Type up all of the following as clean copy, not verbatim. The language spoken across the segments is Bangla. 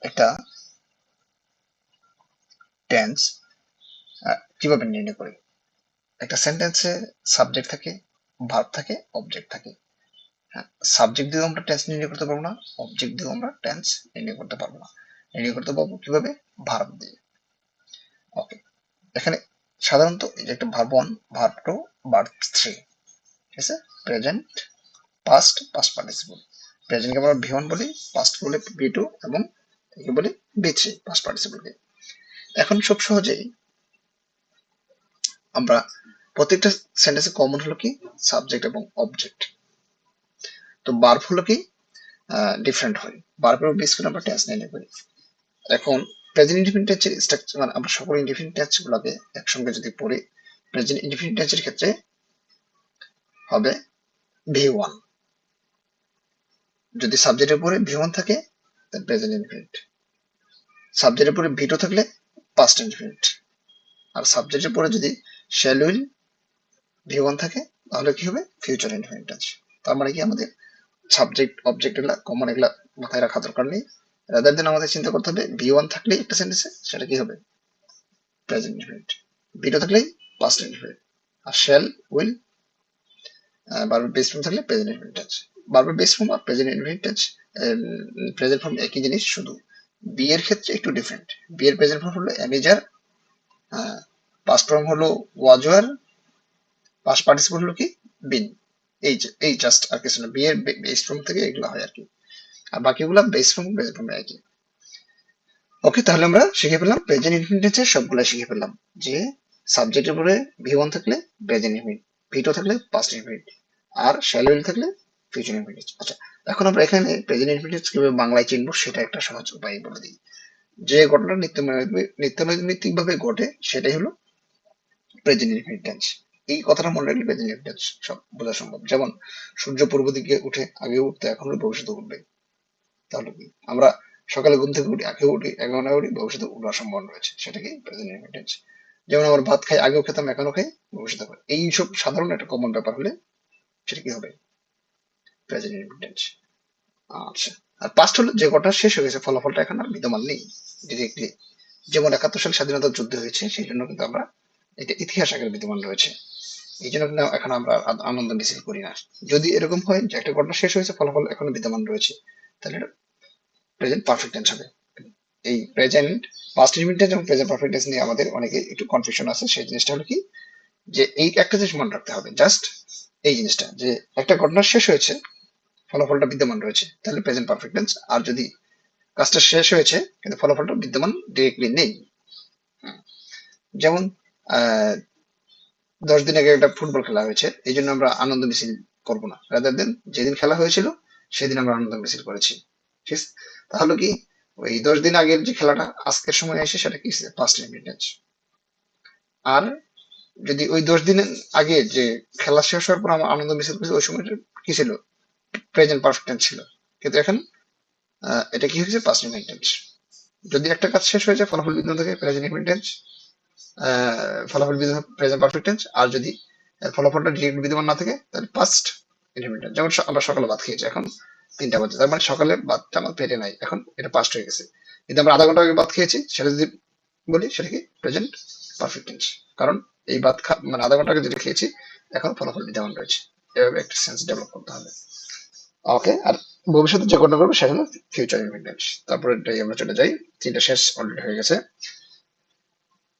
একটা টেন্স কিভাবে নির্ণয় করি। একটা সেন্টেন্সে সাবজেক্ট থাকে, ভার্ব থাকে, অবজেক্ট থাকে। হ্যাঁ, সাবজেক্ট দিয়েও আমরা টেন্স নির্ণয় করতে পারবো না, অবজেক্ট দিয়েও আমরা টেন্স নির্ণয় করতে পারবো না। নির্ণয় করতে পারবো কিভাবে? ভার্ব দিয়ে। ওকে, এখানে সাধারণত এই যে একটা ভার্ব 1, ভার্ব 2, ভার্ব 3, ঠিক আছে? Present, past, past participle. প্রেজেন্টকে আমরা V1 বলি, পাস্ট বলে V2 এবং একে বলি V3, পাস্ট পার্টিসিপলকে। এখন খুব সহজেই আমরা প্রত্যেকটা সেন্টেন্সে কমন হলো কি সাবজেক্ট এবং অবজেক্ট। তো ভার্ব হলো কি ডিফারেন্ট হয়, ভার্বের বেস করে আমরা টেন্স নির্ণয় করি। এখন প্রেজেন্ট ইনডিফিনিট টেন্সের স্ট্রাকচার, মানে আমরা সকল ইনডিফিনিট টেন্স গুলোকে একসঙ্গে যদি পড়ি, প্রেজেন্ট ইনডিফিনিট টেন্সের ক্ষেত্রে হবে V1, যদি সাবজেক্টের পরে V1 থাকে তাহলে প্রেজেন্ট ইনডিফিনিট, সাবজেক্টের পরে V2 থাকলে পাস্ট ইনডিফিনিট, আর সাবজেক্টের পরে যদি শ্যাল উইল V1 থাকে তাহলে কি হবে? Future indefinite tense. তার মানে কি আমাদের সাবজেক্ট অবজেক্ট এগুলা কমন, এগুলা মাথায় রাখা দরকার নেই। রাদার দেন আমাদের চিন্তা করতে হবে V1 থাকলে একটা সেন্টেন্সে সেটা কি হবে? Present indefinite. V2 থাকলেই পাস্ট ইনডিফিনিট, আর শ্যাল উইল ভার্বের বেস ফর্ম থাকলে প্রেজেন্ট ইনডিফিনিট টেন্স। ভার্বের বেস ফর্ম আর present indefinite tense present form একই জিনিস, শুধু বি এর ক্ষেত্রে একটু ডিফারেন্ট। বি এর প্রেজেন্ট ফর্ম হলো অ্যামেজার, পাস্ট ফর্ম হলো ওয়াজওয়ার, পাস্ট পার্টিসিপল হলো কি বিন। এই জাস্ট আর কিছু না, বি এর বেস ফর্ম থেকে এগুলো হয় আর কি, আর বাকিগুলা বেস ফর্ম প্রেজেন্ট ফর্ম একই। ওকে, তাহলে আমরা শিখে ফেললাম প্রেজেন্ট ইনডিফিনিট টেন্সের সবগুলা শিখে ফেললাম, যে সাবজেক্টের পরে V1 থাকলে প্রেজেন্ট ইনডিফিনিট, V2 থাকলে পাস্ট ইনডিফিনিট, আর শ্যাল উইল থাকলে ফিউচার ইনডিফিনিট। আচ্ছা, এখন আমরা এখানে প্রেজেন্ট ইনডিফিনিট কিভাবে বাংলায় চিনবো সেটা একটা সহজ উপায় বলে দিই। যে ঘটনা নিত্য নৈমিত্তিক ভাবে ঘটে সেটাই হলো প্রেজেন্ট ইনডিফিনিট টেন্স। এই কথাটা মনে রাখলে প্রেজেন্ট ইনডিফিনিট টেন্স সব বোঝা সম্ভব। যেমন সূর্য পূর্ব দিকে উঠে, আগে উঠতে, এখন হলো ভবিষ্যতে উঠবে। তাহলে কি আমরা সকালে ঘুম থেকে উঠি, আগে উঠি, এখন উঠি, ভবিষ্যতে উঠার সম্ভাবনা রয়েছে, সেটা কি প্রেজেন্ট ইনডিফিনিট টেন্স। যেমন আমরা ভাত খাই, আগেও খেতাম, এখনো খাই, ভবিষ্যতে খাই, এইসব সাধারণ একটা কমন ব্যাপার হলে সেটা কি হবে? Present indefinite tense. আচ্ছা, আর পাস্ট হলো যে ঘটনা শেষ হয়ে গেছে, ফলাফলটা এখন আর বিদ্যমান নেই ডিরেক্টলি। যেমন 71 সালে স্বাধীনতা যুদ্ধ হয়েছে, সেই জন্য কিন্তু আমরা এটা ইতিহাস আকারে বিদ্যমান রয়েছে, এই জন্য কিন্তু এখন আমরা আনন্দ মিছিল করি না। যদি এরকম হয় যে একটা ঘটনা শেষ হয়েছে, ফলাফল এখনো বিদ্যমান রয়েছে, তাহলে এটা প্রেজেন্ট পারফেক্ট টেন্স হবে। এই প্রেজেন্ট পাস্ট ইনডিফিনিট টেন্স এবং প্রেজেন্ট পারফেক্ট টেন্স নিয়ে আমাদের অনেকে একটু কনফিউশন আছে। সেই জিনিসটা হলো কি, যে এই একটা জিনিস মনে রাখতে হবে, জাস্ট এই জিনিসটা, যে একটা ঘটনা শেষ হয়েছে, ফলাফলটা বিদ্যমান রয়েছে, তাহলে প্রেজেন্ট পারফেক্ট টেন্স। আর যদি কাজটা শেষ হয়েছে কিন্তু ফলাফলটা বিদ্যমান ডিরেক্টলি নেই, যেমন 10 দিন আগে একটা ফুটবল খেলা হয়েছে, এই জন্য আমরা আনন্দ মিছিল করবো না, রাদার দেন যেদিন খেলা হয়েছিল সেদিন আমরা আনন্দ মিছিল করেছি, ঠিক আছে? তাহলে কি ওই 10 দিন আগের যে খেলাটা আজকের সময় এসে সেটা কি পাস্ট ইনডিফিনিট। আর যদি ওই 10 দিন আগে যে খেলা শেষ হওয়ার পর আমরা আনন্দ মিছিল করেছি, ওই সময়টা কি ছিল? প্রেজেন্ট পারফেক্ট টেন্স ছিল। কিন্তু এখন এটা কি হয়েছে? Past indefinite tense. যদি একটা কাজ শেষ হয়ে যায়, ফলাফল বিদ্যমান থাকে, প্রেজেন্ট ইনডিফিনিট টেন্স। ফলাফল বিদ্যমান প্রেজেন্ট পারফেক্ট টেন্স। আর যদি এর ফলাফলটা ডিরেক্ট বিদ্যমান না থাকে তাহলে পাস্ট ইনডিফিনিট টেন্স। যেমন আমরা সকালে ভাত খেয়েছি, এখন 3টা বাজে, তার মানে সকালে ভাতটা আমার পেটে নাই, এখন এটা পাস্ট হয়ে গেছে। কিন্তু আমরা আধা ঘন্টা আগে ভাত খেয়েছি, সেটা যদি বলি সেটা কি? Present perfect tense. কারণ এই ভাত মানে আধা ঘন্টা আগে যেটা খেয়েছি, এখন ফলাফল বিদ্যমান রয়েছে। এভাবে একটা সেন্স ডেভেলপ করতে হবে। ওকে, আর ভবিষ্যতে যে ঘটনা করবে সেটা হলো ফিউচার ইনডিফিনিট টেন্স। তারপরে এটাই আমরা চলে যাই, 3টা শেষ অলরেডি হয়ে গেছে।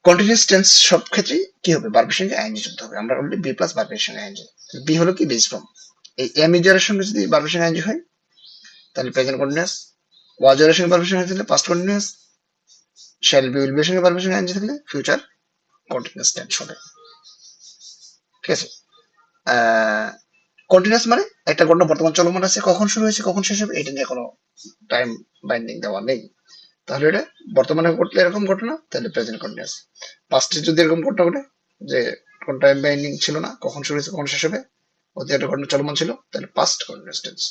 কন্টিনিউয়াস টেন্স সব ক্ষেত্রেই কি হবে? ভার্বের সঙ্গে আইএনজি যুক্ত হবে। আমরা অলরেডি বি প্লাস ভার্বের সঙ্গে আইএনজি। বি হলো কি? Base form. এই এম ইজারের সঙ্গে যদি ভার্বের সঙ্গে আইএনজি হয় তাহলে প্রেজেন্ট কন্টিনিউয়াস, ওয়াজ এর সঙ্গে ভার্বের সঙ্গে থাকলে past continuous, shall be will B এর সঙ্গে ভার্বের সঙ্গে আইএনজি থাকলে ফিউচার কন্টিনিউয়াস টেন্স হবে, ঠিক আছে? কন্টিনিউয়াস মানে একটা ঘটনা বর্তমান চলমান আছে, কখন শুরু হয়েছে কখন শেষ হবে এটা নিয়ে কোনো টাইম বাইন্ডিং দেওয়া নেই। তাহলে এটা বর্তমানে ঘটলে এরকম ঘটনা, তাহলে প্রেজেন্ট কন্টিনিউয়াস। পাস্টে যদি এরকম ঘটনা ঘটে যে কোন টাইম বাইন্ডিং ছিল না, কখন শুরু হয়েছে কখন শেষ হবে, অতীতে একটা ঘটনা চলমান ছিল, তাহলে পাস্ট কন্টিনিউয়াস টেন্স।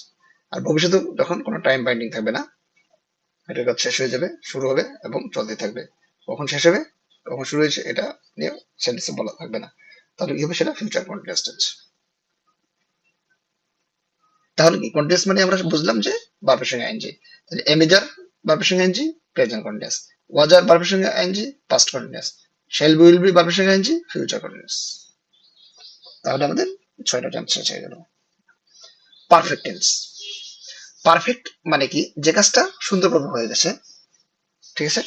আর ভবিষ্যতে যখন কোনো টাইম বাইন্ডিং থাকবে না, এটার কাজ শেষ হয়ে যাবে, শুরু হবে এবং চলতে থাকবে, কখন শেষ হবে কখন শুরু হয়েছে এটা নিয়ে সেন্টেন্সে বলা থাকবে না, তাহলে কি হবে? সেটা ফিউচার কন্টিনিউয়াস টেন্স। তাহলে কি কন্টিনিউয়াস মানে আমরা বুঝলাম যে ভার্বের সঙ্গে আইএনজি। তাহলে এমিজার ভার্বের সঙ্গে আইএনজি, প্রেজেন্ট কন্টিনিউয়াস। ওয়াজ আর ভার্বের সঙ্গে ING, past continuous. Shall be will be ভার্বের সঙ্গে আইএনজি, ফিউচার কন্টিনিউয়াস। তাহলে আমাদের 6টা টেন্স শেষ হয়ে গেল। Perfect tense. পারফেক্ট মানে কি, যে কাজটা সুন্দরভাবে হয়ে গেছে, ঠিক আছে?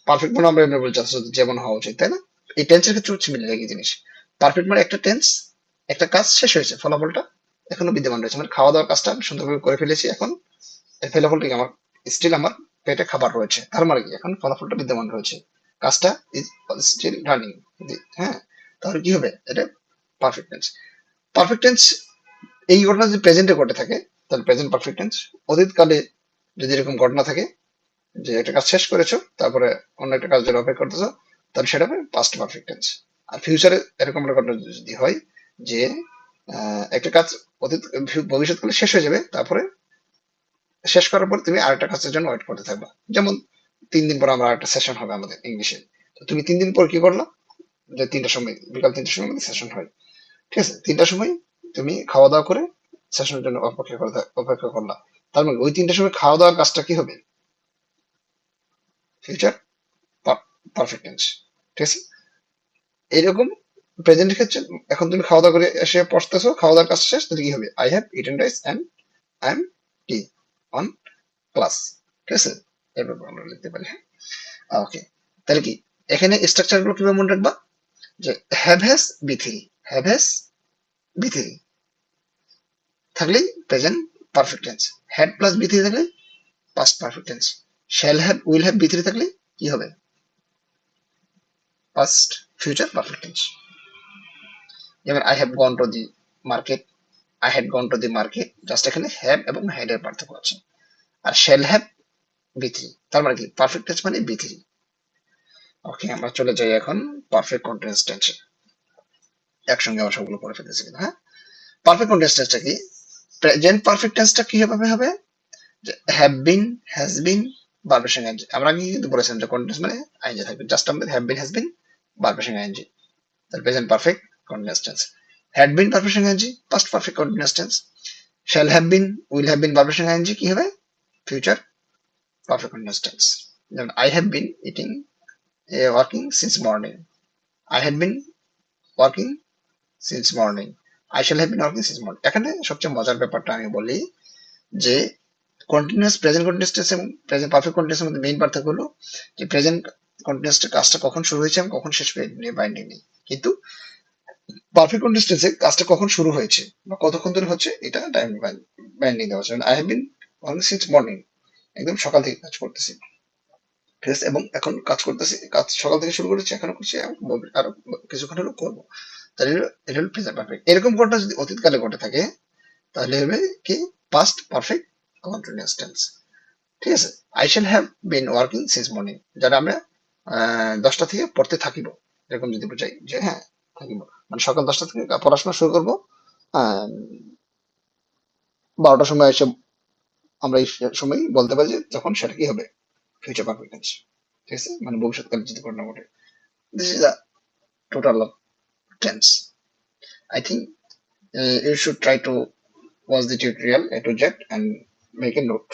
পারফেক্ট মানে আমরা এমনি বলছি যেমন হওয়া উচিত, তাই না? এই টেন্সের ক্ষেত্রে হচ্ছে মিলে একই জিনিস। পারফেক্ট মানে একটা টেন্স, একটা কাজ শেষ হয়েছে, ফলাফলটা এখনো বিদ্যমান রয়েছে। মানে খাওয়া দাওয়ার কাজটা আমি সুন্দরভাবে করে ফেলেছি, এখন এর ফলাফলটা কি, আমার স্টিল আমার পেটে খাবার রয়েছে, তার মানে কি এখন ফলাফলটা বিদ্যমান রয়েছে, কাজটা ইজ স্টিল রানিং। হ্যাঁ, তাহলে কি হবে, এটা পারফেক্ট টেন্স। পারফেক্ট টেন্স এই ঘটনা যদি প্রেজেন্টে ঘটে থাকে তাহলে প্রেজেন্ট পারফেক্ট টেন্স। অতীতকালে যদি এরকম ঘটনা থাকে যে একটা কাজ শেষ করেছো, তারপরে অন্য একটা কাজ যেটা অপেক্ষা করতেছো, তাহলে সেটা হবে পাস্ট পারফেক্ট টেন্স। আর ফিউচারে এরকম একটা ঘটনা যদি হয় যে একটা কাজ অতীত ভবিষ্যৎকালে শেষ হয়ে যাবে, তারপরে শেষ করার পর তুমি আরেকটা কাজের জন্য ওয়েট করতে থাকবা। যেমন 3 দিন পর আমরা একটা সেশন হবে আমাদের ইংলিশে, তো তুমি 3 দিন পর কি করলা, যে 3টার সময়, বিকাল 3টার সময় আমাদের সেশন হয়, ঠিক আছে? 3টার সময় তুমি খাওয়া দাওয়া করে সেশনের জন্য অপেক্ষা করলা। তার মানে ওই 3টার সময় খাওয়া দাওয়ার কাজটা কি হবে, ফিউচার পারফেক্ট টেন্স, ঠিক আছে? এইরকম প্রেজেন্টের ক্ষেত্রে এখন তুমি খাওয়া দাওয়া করে এসে পড়তেছো, খাওয়া দাওয়ার কাজ শেষ, তাহলে কি হবে, I have eaten rice and I am কি অন ক্লাস, ঠিক আছে? এভাবে আমরা লিখতে পারি। ওকে, তাহলে কি এখানে স্ট্রাকচার গুলো কিভাবে মনে রাখবা, যে have has V three, have has V three থাকলেই present perfect tense, had plus V three থাকলে past perfect tense, shall have will have V three থাকলে কি হবে, পাস্ট ফিউচার পারফেক্ট টেন্স। যেমন I have gone to the market, I had gone to the market, just এখানে হ্যাভ এবং হ্যাড এর পার্থক্য আছে। আর শ্যাল হ্যাভ বি থ্রি, তার মানে কি পারফেক্ট টেন্স মানে বি থ্রি। ওকে, আমরা চলে যাই এখন পারফেক্ট কন্টিনিউয়াস টেন্সে। একসঙ্গে আমরা সবগুলো পড়ে ফেলতেছি কিন্তু, হ্যাঁ। পারফেক্ট কন্টিনিউয়াস টেন্সটা কি, প্রেজেন্ট পারফেক্ট টেন্সটা কিভাবে হবে, যে হ্যাভ বিন, হ্যাজ বিন, ভার্বের সঙ্গে আইএনজি। আমরা আগে কিন্তু বলেছিলাম যে কন্টিনিউয়াস মানে আইএনজি থাকবে, জাস্ট আমাদের হ্যাভ বিন, হ্যাজ বিন, ভার্বের সঙ্গে আইএনজি, তাহলে present perfect continuous tense. Had been ভার্বের সঙ্গে ING, past perfect continuous tense. Shall have been, will have been ভার্বের সঙ্গে আইএনজি, কি হবে, ফিউচার পারফেক্ট কন্টিনিউয়াস টেন্স। যেমন I have been eating working since morning, I had been working since morning, I shall have been working since morning. এখানে সবচেয়ে মজার ব্যাপারটা আমি বলি, যে কন্টিনিউয়াস প্রেজেন্ট কন্টিনিউয়াস টেন্স এবং প্রেজেন্ট পারফেক্ট কন্টিনিউয়াস মধ্যে মেইন পার্থক্য হলো যে প্রেজেন্ট কন্টিনিউয়াস কাজটা কখন শুরু হয়েছে এবং কখন শেষ হয়ে নিয়ে বাইন্ডিং নেই, কিন্তু পারফেক্ট কন্টিনিউয়াস টেন্সে কাজটা কখন শুরু হয়েছে বা কতক্ষণ ধরে হচ্ছে এটা টাইম বাইন্ডিং দেওয়া আছে। I have been working since morning, একদম সকাল থেকে কাজ করতেছি, ঠিক আছে? এবং এখন কাজ করতেছি, কাজ সকাল থেকে শুরু করেছি, এখনো করছি, আরো কিছুক্ষণ হলো করবো, তাহলে এটা হলো প্রেজেন্ট পারফেক্ট। এরকম ঘটনা যদি অতীতকালে ঘটে থাকে তাহলে হবে কি, পাস্ট পারফেক্ট কন্টিনিউয়াস টেন্স, ঠিক আছে? I shall have been working since morning, যারা আমরা 10টা থেকে পড়তে থাকিব, এরকম যদি বোঝাই যে হ্যাঁ থাকিব, মানে সকাল 10টা থেকে পড়াশোনা শুরু করবো, 12টার সময় এসে আমরা এই সময় বলতে পারি যে তখন সেটা কি হবে, ফিউচার পারফেক্ট টেন্স, ঠিক আছে? মানে ভবিষ্যৎকালে যদি ঘটনা ঘটে। This is the total of tense. I think you should try to watch the tutorial A to Z and make a note.